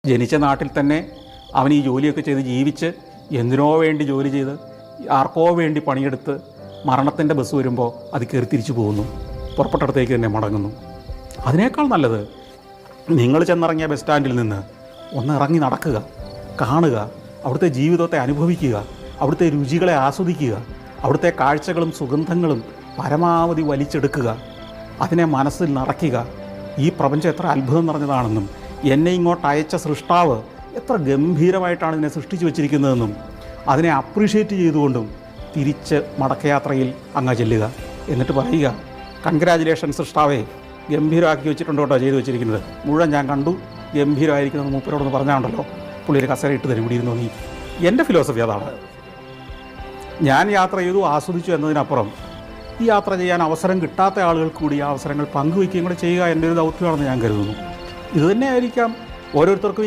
ജനിച്ച നാട്ടിൽ തന്നെ അവൻ ഈ ജോലിയൊക്കെ ചെയ്ത് ജീവിച്ച് എന്തിനോ വേണ്ടി ജോലി ചെയ്ത് ആർക്കോ വേണ്ടി പണിയെടുത്ത് മരണത്തിൻ്റെ ബസ് വരുമ്പോൾ അത് കയറി തിരിച്ചു പോകുന്നു, പുറപ്പെട്ടടത്തേക്ക് തന്നെ മടങ്ങുന്നു. അതിനേക്കാൾ നല്ലത് നിങ്ങൾ ചെന്നിറങ്ങിയ ബസ് സ്റ്റാൻഡിൽ നിന്ന് ഒന്ന് ഇറങ്ങി നടക്കുക, കാണുക, അവിടുത്തെ ജീവിതത്തെ അനുഭവിക്കുക, അവിടുത്തെ രുചികളെ ആസ്വദിക്കുക, അവിടുത്തെ കാഴ്ചകളും സുഗന്ധങ്ങളും പരമാവധി വലിച്ചെടുക്കുക, അതിനെ മനസ്സിൽ നിറയ്ക്കുക. ഈ പ്രപഞ്ചം എത്ര അത്ഭുതം നിറഞ്ഞതാണെന്നും എന്നെ ഇങ്ങോട്ട് അയച്ച സൃഷ്ടാവ് എത്ര ഗംഭീരമായിട്ടാണ് ഇതിനെ സൃഷ്ടിച്ചു വച്ചിരിക്കുന്നതെന്നും അതിനെ അപ്രീഷിയേറ്റ് ചെയ്തുകൊണ്ടും തിരിച്ച് മടക്കയാത്രയിൽ അങ്ങ് ചെല്ലുക. എന്നിട്ട് പറയുക, കൺഗ്രാജുലേഷൻ സൃഷ്ടാവേ, ഗംഭീരമാക്കി വെച്ചിട്ടുണ്ട് കേട്ടോ ചെയ്തു വെച്ചിരിക്കുന്നത്, മുഴുവൻ ഞാൻ കണ്ടു, ഗംഭീരമായിരിക്കുന്നത് മൂപ്പരോടൊന്ന് പറഞ്ഞാണ്ടല്ലോ, പുള്ളി ഒരു കസേര ഇട്ട് തരും, ഇവിടെ ഇരുന്നു. നീ എൻ്റെ ഫിലോസഫി അതാണ്. ഞാൻ യാത്ര ചെയ്തു, ആസ്വദിച്ചു എന്നതിനപ്പുറം ഈ യാത്ര ചെയ്യാൻ അവസരം കിട്ടാത്ത ആളുകൾക്ക് കൂടി ആ അവസരങ്ങൾ പങ്കുവയ്ക്കുകയും കൂടെ ചെയ്യുക എൻ്റെ ഒരു ദൗത്യമാണെന്ന് ഞാൻ കരുതുന്നു. ഇതുതന്നെയായിരിക്കാം ഓരോരുത്തർക്കും